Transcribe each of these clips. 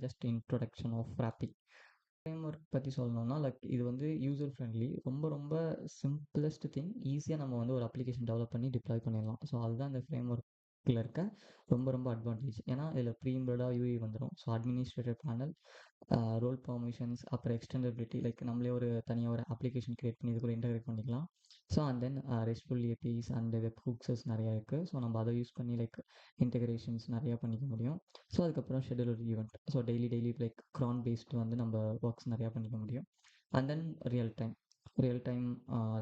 Just introduction of Frappy. Framework பற்றி சொல்லணும்னா like இது வந்து யூசர் ஃப்ரெண்ட்லி, ரொம்ப ரொம்ப சிம்பிளஸ்ட் திங். ஈஸியாக நம்ம வந்து ஒரு அப்ளிகேஷன் டெவலப் பண்ணி டிப்ளாய் பண்ணிடலாம். ஸோ அதுதான் இந்த ஃப்ரேம்வொர்க்கில் இருக்க ரொம்ப ரொம்ப அட்வான்டேஜ். ஏன்னா இதில் ப்ரீபில்டாக யூஐ வந்துடும். So administrator panel, role permissions, அப்புறம் எக்ஸ்டெண்டபிலிட்டி, லைக் நம்மளே ஒரு தனியாக ஒரு அப்ளிகேஷன் கிரியேட் பண்ணி இது கூட இன்டகிரேட் பண்ணிக்கலாம். So and then restful APIs and webhooks நிறையா இருக்குது. ஸோ நம்ம அதை யூஸ் பண்ணி லைக் இன்டகிரேஷன்ஸ் நிறையா பண்ணிக்க முடியும். ஸோ அதுக்கப்புறம் scheduler event, so daily like க்ரான் based வந்து நம்ம ஒர்க்ஸ் நிறையா பண்ணிக்க முடியும். And then real time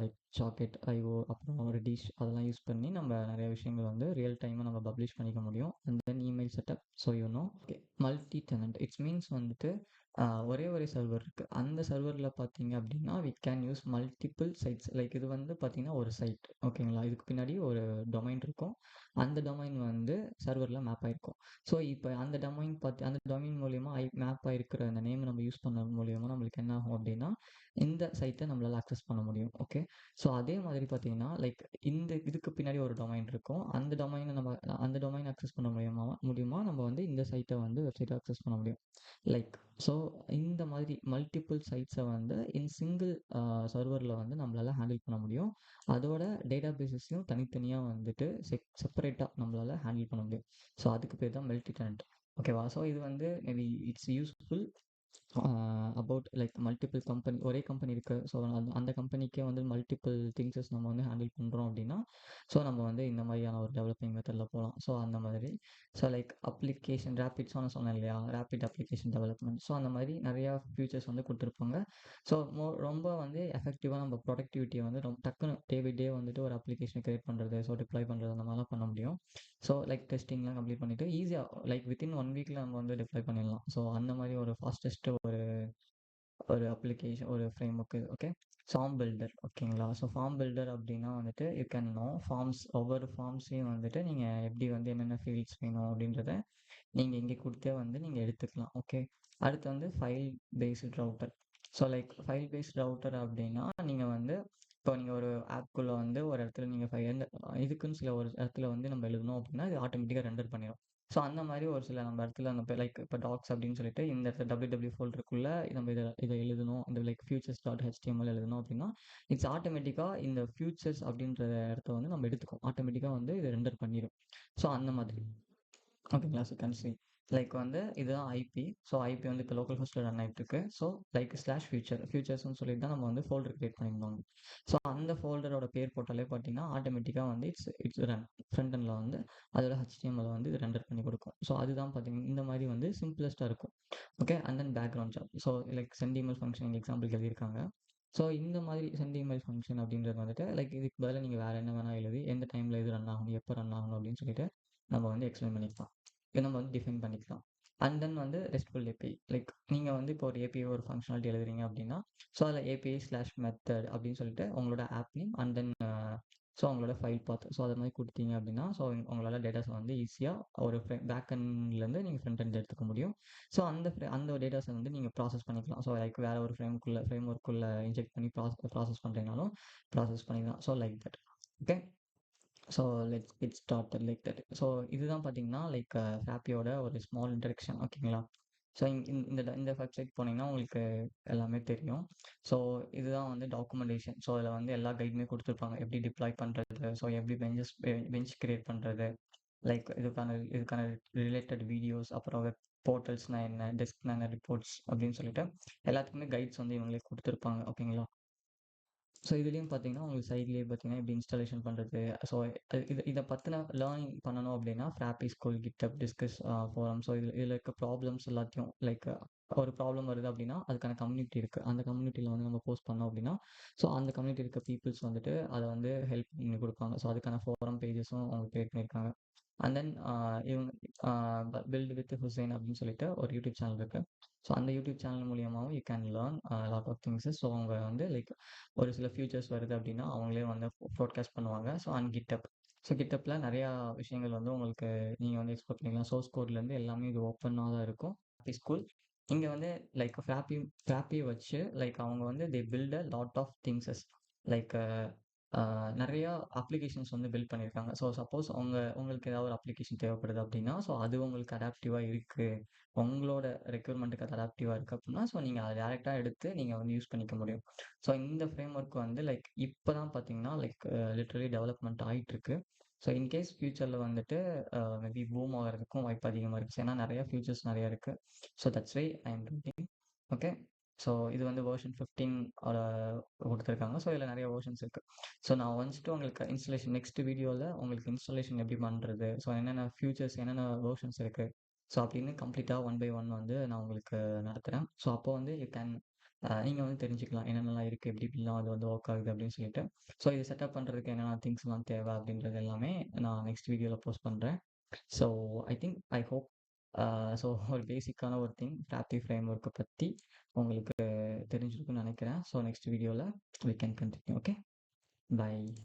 like socket, IO, அப்புறம் ரெடிஷ் அதெல்லாம் யூஸ் பண்ணி நம்ம நிறைய விஷயங்கள் வந்து ரியல் டைமாக நம்ம பப்ளிஷ் பண்ணிக்க முடியும். And then email setup. So okay, multi tenant it's means வந்துட்டு ஒரே சர்வர் இருக்குது. அந்த சர்வரில் பார்த்தீங்க அப்படின்னா we can use multiple sites. Like இது வந்து பார்த்தீங்கன்னா ஒரு சைட், ஓகேங்களா. இதுக்கு பின்னாடி ஒரு டொமைன் இருக்கும். அந்த டொமைன் வந்து சர்வரில் மேப் ஆகிருக்கும். ஸோ இப்போ அந்த டொமைன் மூலியமாக மேப் ஆகிருக்கிற அந்த நேம் நம்ம யூஸ் பண்ண மூலியமாக நம்மளுக்கு என்ன ஆகும் அப்படின்னா இந்த சைட்டை நம்மளால் அக்சஸ் பண்ண முடியும். ஓகே, ஸோ அதே மாதிரி பார்த்தீங்கன்னா லைக் இதுக்கு பின்னாடி ஒரு டொமைன் இருக்கும். அந்த டொமைன் அக்சஸ் பண்ண முடியுமா நம்ம வந்து இந்த சைட்டை வந்து வெப்சைட்டை அக்சஸ் பண்ண முடியும். லைக் ஸோ இந்த மாதிரி மல்டிபிள் சைட்ஸை வந்து சிங்கிள் சர்வரில் வந்து நம்மளால் ஹேண்டில் பண்ண முடியும். அதோட டேட்டா பேஸஸையும் தனித்தனியாக வந்துட்டு செப்பரேட்டாக நம்மளால் ஹேண்டில் பண்ண முடியும். ஸோ அதுக்கு பேர் தான் மல்டி டெனன்ட். ஓகேவா. ஸோ இது வந்து maybe it's useful about like multiple company, ஒரே கம்பெனி இருக்குது. ஸோ அந்த கம்பெனிக்கே வந்து மல்டிபிள் திங்ஸஸ் நம்ம வந்து ஹேண்டில் பண்ணுறோம் அப்படின்னா ஸோ நம்ம வந்து இந்த மாதிரியான ஒரு டெவலப்பிங் மெத்தடில் போகலாம். ஸோ அந்த மாதிரி ஸோ லைக் அப்ளிகேஷன் ரேப்பிட்ஸ்னு சொன்னேன் இல்லையா, ரேப்பிட் அப்ளிகேஷன் டெவலப்மெண்ட். ஸோ அந்த மாதிரி நிறையா ஃபியூச்சர்ஸ் வந்து கொடுத்துருப்பாங்க. ஸோ ரொம்ப வந்து எஃபெக்டிவாக நம்ம ப்ரொடக்டிவிட்டியை வந்து ரொம்ப டக்குன்னு டே பை டே வந்துட்டு ஒரு அப்ளிகேஷன் கிரியேட் பண்ணுறது, ஸோ டிப்ளாய் பண்ணுறது, அந்த மாதிரிலாம் பண்ண முடியும். ஸோ லைக் டெஸ்டிங்லாம் கம்ப்ளீட் பண்ணிவிட்டு ஈஸியாக லைக் வித்தின் 1 வீக்கில் நம்ம வந்து டிப்ளாய் பண்ணிடலாம். ஸோ அந்த மாதிரி ஒரு ஃபாஸ்டஸ்ட் ஒரு அப்ளிகேஷன், ஒரு framework. Okay, form builder. ஓகேங்களா. ஸோ ஃபார்ம் பில்டர் அப்படின்னா வந்துட்டு யூ கேன் நோ ஃபார்ம்ஸ். ஒவ்வொரு ஃபார்ம்ஸையும் வந்துட்டு நீங்கள் எப்படி வந்து என்னென்ன ஃபீல்ட்ஸ் வேணும் அப்படின்றத நீங்கள் இங்கே கொடுத்தே வந்து நீங்கள் எடுத்துக்கலாம். ஓகே, அடுத்து வந்து file based router. So like file based router அப்படின்னா நீங்கள் வந்து இப்போ நீங்கள் ஒரு ஆப்குள்ளே வந்து ஒரு இடத்துல நீங்கள் இதுக்குன்னு சில ஒரு இடத்துல வந்து நம்ம எழுதணும் அப்படின்னா இது ஆட்டோமேட்டிக்காக ரெண்டர் பண்ணிடும். ஸோ அந்த மாதிரி ஒரு சில நம்ம இடத்துல நம்ம லைக் இப்போ டாக்ஸ் அப்படின்னு சொல்லிட்டு இந்த இடத்துல டபிள்யூ ஃபோல்டருக்குள்ளே நம்ம இதை எழுதணும், இந்த லைக் ஃபியூச்சர்ஸ் டாட் ஹெச்டிஎம்எல் எழுதணும் அப்படின்னா இட்ஸ் ஆட்டோமேட்டிக்காக இந்த ஃபியூச்சர்ஸ் அப்படின்ற இடத்த வந்து நம்ம எடுத்துக்கும். ஆட்டோமேட்டிக்காக வந்து இது ரெண்டர் பண்ணிடும். ஸோ அந்த மாதிரி. ஓகேங்களா. ஸோ கேன் சி லைக் வந்து இதுதான் ஐபி. ஸோ ஐபி வந்து இப்போ லோக்கல் ஹோஸ்ட்டில் ரன் ஆகிட்டு இருக்கு. ஸோ லைக் ஃபியூச்சர்ஸ்னு சொல்லிட்டு தான் நம்ம வந்து ஃபோல்டர் கிரியேட் பண்ணியிருந்தோம். ஸோ அந்த ஃபோல்டரோட பேர் போட்டாலே பார்த்தீங்கன்னா ஆட்டோமேட்டிக்காக வந்து இட்ஸ் ரன் ஃப்ரண்ட் எண்டில் வந்து அதோட ஹெச்டிஎம்எல் வந்து இது ரெண்டர் பண்ணி கொடுக்கும். ஸோ அதுதான் பார்த்தீங்கன்னா இந்த மாதிரி வந்து சிம்பிளஸ்ட்டாக இருக்கும். Okay, and then background job. So like send email function எக்ஸாம்பிளுக்கு எழுதியிருக்காங்க. ஸோ இந்த மாதிரி சென்ட் இமெயில் ஃபங்க்ஷன் அப்படின்றது வந்துட்டு லைக் இதுக்கு பதிலாக நீங்கள் வேறு என்ன வேணால் எழுதி எந்த டைமில் இது ரன் ஆகணும், எப்போ ரன் ஆகணும் அப்படின்னு சொல்லிட்டு நம்ம வந்து எக்ஸ்பிளைன் பண்ணிக்கலாம். இதை நம்ம வந்து டிஃபைன் பண்ணிக்கலாம். அண்ட் தென் வந்து ரெஸ்ட்ஃபுல் ஏபிஐ. லைக் நீங்கள் வந்து இப்போ ஒரு ஏபிஐ ஒரு ஃபங்க்ஷனாலிட்டி எழுதுறீங்க அப்படின்னா ஸோ அதில் API/மெத்தட் அப்படின்னு சொல்லிட்டு உங்களோட app name and then so உங்களோட ஃபைல் பாத், ஸோ அது மாதிரி கொடுத்தீங்க அப்படின்னா ஸோ உங்களால் டேட்டாஸை வந்து ஈஸியாக ஒரு பேக் எண்ட்லேருந்து நீங்கள் ஃப்ரண்ட் எண்ட் எடுத்துக்க முடியும். ஸோ அந்த டேட்டாஸை வந்து நீங்கள் ப்ராசஸ் பண்ணிக்கலாம். ஸோ லைக் வேறு ஒரு ஃப்ரேம் ஒர்க்குள்ளே இன்ஜெக்ட் பண்ணி ப்ராசஸ் பண்ணுறீங்கனாலும் ப்ராசஸ் பண்ணிக்கலாம். So like that. Okay, so let's get started like that. So இதுதான் பார்த்தீங்கன்னா லைக் ஹாப்பியோட ஒரு ஸ்மால் இன்ட்ரடக்ஷன். ஓகேங்களா. ஸோ இந்த வெப்சைட் போனீங்கன்னா உங்களுக்கு எல்லாமே தெரியும். ஸோ இதுதான் வந்து டாக்குமெண்டேஷன். ஸோ அதில் வந்து எல்லா கைடுமே கொடுத்துருப்பாங்க. எப்படி டிப்ளாய் பண்ணுறது, ஸோ எப்படி பெஞ்ச் கிரியேட் பண்ணுறது, லைக் இதுக்கான ரிலேட்டட் வீடியோஸ், அப்புறம் வெப் போர்ட்டல்ஸ்னா என்ன, டெஸ்க்னா என்ன, ரிப்போர்ட்ஸ் அப்படின்னு சொல்லிட்டு எல்லாத்துக்குமே கைட்ஸ் வந்து இவங்களே கொடுத்துருப்பாங்க. ஓகேங்களா. ஸோ இதுலேயும் பார்த்தீங்கன்னா உங்களுக்கு சைட்லேயே பார்த்தீங்கன்னா எப்படி இன்ஸ்டாலேஷன் பண்ணுறது. ஸோ இதை பற்றின லேர்னிங் பண்ணணும் அப்படின்னா ஃப்ராப்பி ஸ்கூல், கிட்டப், டிஸ்கஸ் ஃபோரம். ஸோ இதில் இருக்க ப்ராப்ளம்ஸ் எல்லாத்தையும் லைக் ஒரு ப்ராப்ளம் வருது அப்படின்னா அதுக்கான கம்யூனிட்டி இருக்குது. அந்த கம்யூனிட்டியில் வந்து நம்ம போஸ்ட் பண்ணோம் அப்படின்னா ஸோ அந்த கம்யூனிட்டி இருக்க பீப்புள்ஸ் வந்துட்டு அதை வந்து ஹெல்ப் பண்ணி கொடுப்பாங்க. ஸோ அதுக்கான ஃபோரம் பேஜஸும் அவங்க கிரியேட் பண்ணியிருக்காங்க. அண்ட் தென் இவங்க பில்ட் வித் ஹுசைன் அப்படின்னு சொல்லிட்டு ஒரு யூடியூப் சேனல் இருக்குது. ஸோ அந்த யூடியூப் சேனல் மூலியமாகவும் you can learn lot of things. So அவங்க வந்து லைக் ஒரு சில ஃபியூச்சர்ஸ் வருது அப்படின்னா அவங்களே வந்து ப்ராட்காஸ்ட் பண்ணுவாங்க. ஸோ அண்ட் கிட்டப்பில் நிறையா விஷயங்கள் வந்து உங்களுக்கு நீங்கள் வந்து எக்ஸ்ப்ளோர் பண்ணிக்கலாம். சோர்ஸ் கோட்லேருந்து எல்லாமே இது ஓப்பனாக தான் இருக்கும். ஃப்ராப்பி ஸ்கூல் இங்கே வந்து லைக் ஃப்ராப்பியை வச்சு லைக் அவங்க வந்து they build a lot of things like நெறையா அப்ளிகேஷன்ஸ் வந்து பில்ட் பண்ணியிருக்காங்க. ஸோ சப்போஸ் உங்களுக்கு ஏதாவது ஒரு அப்ளிகேஷன் தேவைப்படுது அப்படின்னா, ஸோ அது உங்களுக்கு அடாப்டிவா இருக்கு. உங்களோட ரெக்யர்மென்ட்க்கு அது அடாப்டிவா இருக்கு அப்படின்னா, ஸோ நீங்க அத டைரக்ட்டா எடுத்து நீங்க வந்து யூஸ் பண்ணிக்க முடியும். ஸோ இந்த ஃப்ரேம் ஒர்க் வந்து லைக் இப்ப தான் பார்த்தீங்கன்னா, லைக் லிட்டரலி டெவலப்மெண்ட் ஆயிட்டுருக்கு. ஸோ இன்கேஸ் ஃபியூச்சர்ல வந்துட்டு மேபி பூம் ஆகறதுக்கும் வாய்ப்பு அதிகமா இருக்கு. ஏன்னா நெறைய ஃபியூச்சர்ஸ் நெறைய இருக்கு. So that's why I am doing. Okay. So இது வந்து வெர்ஷன் 15 ஓட குடுத்துருக்காங்க. ஸோ இதுல நெறைய வெர்ஷன்ஸ் இருக்கு. ஸோ நான் வந்துட்டு உங்களுக்கு இன்ஸ்டாலேஷன் நெக்ஸ்ட் வீடியோல உங்களுக்கு இன்ஸ்டாலேஷன் எப்படி பண்றது? ஸோ என்னென்ன ஃபியூச்சர்ஸ், என்னென்ன வெர்ஷன்ஸ் இருக்கு? ஸோ அப்படின்னு கம்ப்ளீட்டா ஒன் பை ஒன் வந்து நான் உங்களுக்கு நடத்துறேன். ஸோ அப்போ வந்து யூ கேன் நீங்க வந்து தெரிஞ்சுக்கலாம். என்னென்னலாம் இருக்கு, எப்படி எப்படிலாம் அது வந்து ஒர்க் ஆகுது அப்படின்னு சொல்லிட்டு. ஸோ இது செட்டப் பண்றதுக்கு என்னென்ன திங்ஸ்லாம் தேவை அப்படின்றது எல்லாமே நான் நெக்ஸ்ட் வீடியோல போஸ்ட் பண்றேன். ஸோ ஐ ஹோப் ஸோ ஒரு பேசிக்கான ஒரு திங் Frappy ஃப்ரேம் ஒர்க்க பத்தி உங்களுக்கு தெரிஞ்சிருக்கும்னு நினைக்கிறேன். ஸோ நெக்ஸ்ட் வீடியோல we can continue. Okay. By.